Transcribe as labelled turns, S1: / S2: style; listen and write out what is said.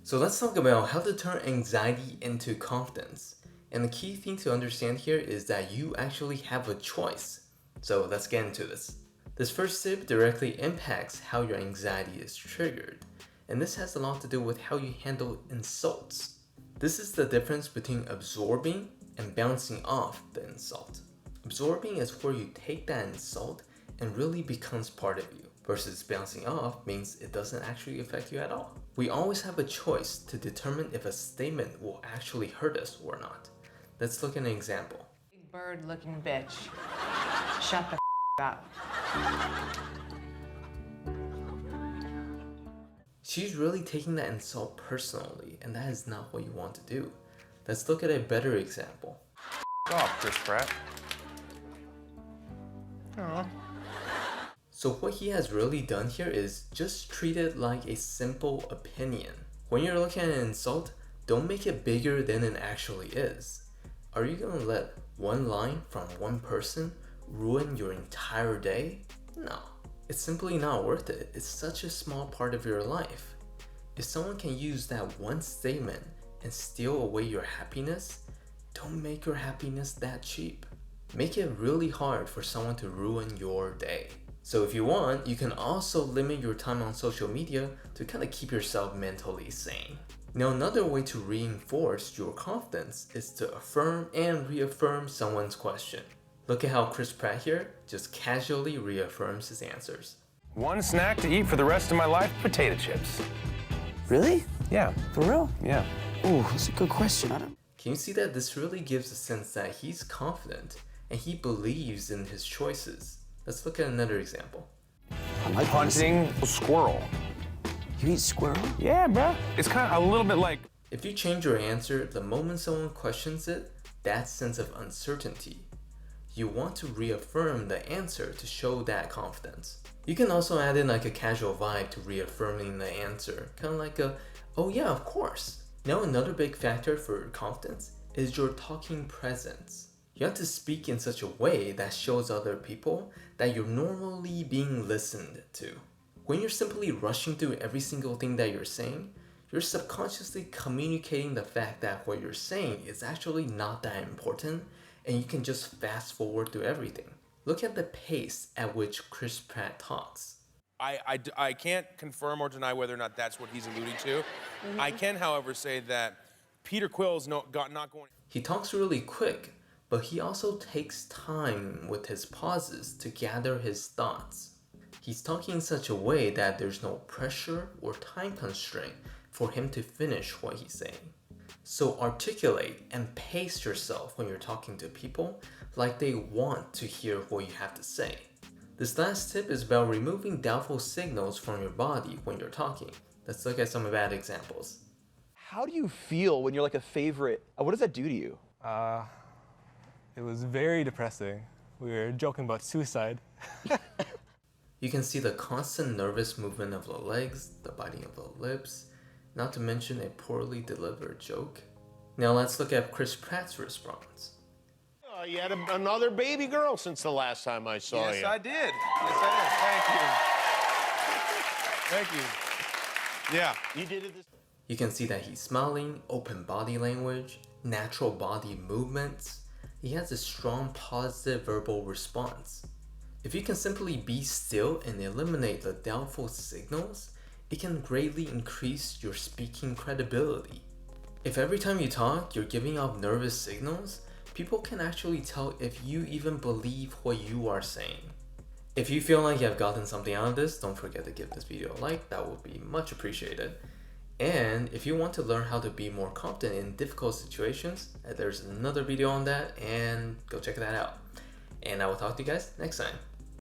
S1: So let's talk about how to turn anxiety into confidence. And the key thing to understand here is that you actually have a choice. So let's get into this. This first tip directly impacts how your anxiety is triggered. And this has a lot to do with how you handle insults. This is the difference between absorbing and bouncing off the insult. Absorbing is where you take that insult and really becomes part of you, versus bouncing off means it doesn't actually affect you at all. We always have a choice to determine if a statement will actually hurt us or not. Let's look at an example.
S2: Big bird looking bitch. Shut the up.
S1: She's really taking that insult personally, and that is not what you want to do. Let's look at a better example.
S3: Off, Chris Pratt.
S2: Aww.
S1: So what he has really done here is just treat it like a simple opinion. When you're looking at an insult, don't make it bigger than it actually is. Are you gonna let one line from one person ruin your entire day? No, it's simply not worth it. It's such a small part of your life. If someone can use that one statement and steal away your happiness, don't make your happiness that cheap. Make it really hard for someone to ruin your day. So if you want, you can also limit your time on social media to kind of keep yourself mentally sane. Now, another way to reinforce your confidence is to affirm and reaffirm someone's question. Look at how Chris Pratt here just casually reaffirms his answers.
S3: One snack to eat for the rest of my life, potato chips.
S4: Really?
S3: Yeah.
S4: For real?
S3: Yeah.
S4: Ooh, that's a good question.
S1: Can you see that this really gives a sense that he's confident and he believes in his choices? Let's look at another example.
S4: I like
S3: Hunting a squirrel.
S4: You eat squirrel?
S3: Yeah, bro. It's kind of a little bit like...
S1: If you change your answer the moment someone questions it, that sense of uncertainty. You want to reaffirm the answer to show that confidence. You can also add in like a casual vibe to reaffirming the answer, kind of like a, oh yeah, of course. Now another big factor for confidence is your talking presence. You have to speak in such a way that shows other people that you're normally being listened to. When you're simply rushing through every single thing that you're saying, you're subconsciously communicating the fact that what you're saying is actually not that important and you can just fast forward through everything. Look at the pace at which Chris Pratt talks.
S3: I can't confirm or deny whether or not that's what he's alluding to. I can, however, say that Peter Quill's not going...
S1: He talks really quick, but he also takes time with his pauses to gather his thoughts. He's talking in such a way that there's no pressure or time constraint for him to finish what he's saying. So articulate and pace yourself when you're talking to people like they want to hear what you have to say. This last tip is about removing doubtful signals from your body when you're talking. Let's look at some bad examples.
S5: How do you feel when you're like a favorite? What does that do to you?
S6: It was very depressing. We were joking about suicide.
S1: You can see the constant nervous movement of the legs, the biting of the lips, not to mention a poorly delivered joke. Now let's look at Chris Pratt's response.
S7: You had another baby girl since the last time I saw you.
S3: Yes, I did. Yes, I did. Thank you. Thank you. Yeah.
S7: You did it this...
S1: You can see that he's smiling, open body language, natural body movements. He has a strong positive verbal response. If you can simply be still and eliminate the doubtful signals, it can greatly increase your speaking credibility. If every time you talk, you're giving off nervous signals, people can actually tell if you even believe what you are saying. If you feel like you have gotten something out of this, don't forget to give this video a like, that would be much appreciated. And if you want to learn how to be more confident in difficult situations, there's another video on that and go check that out. And I will talk to you guys next time.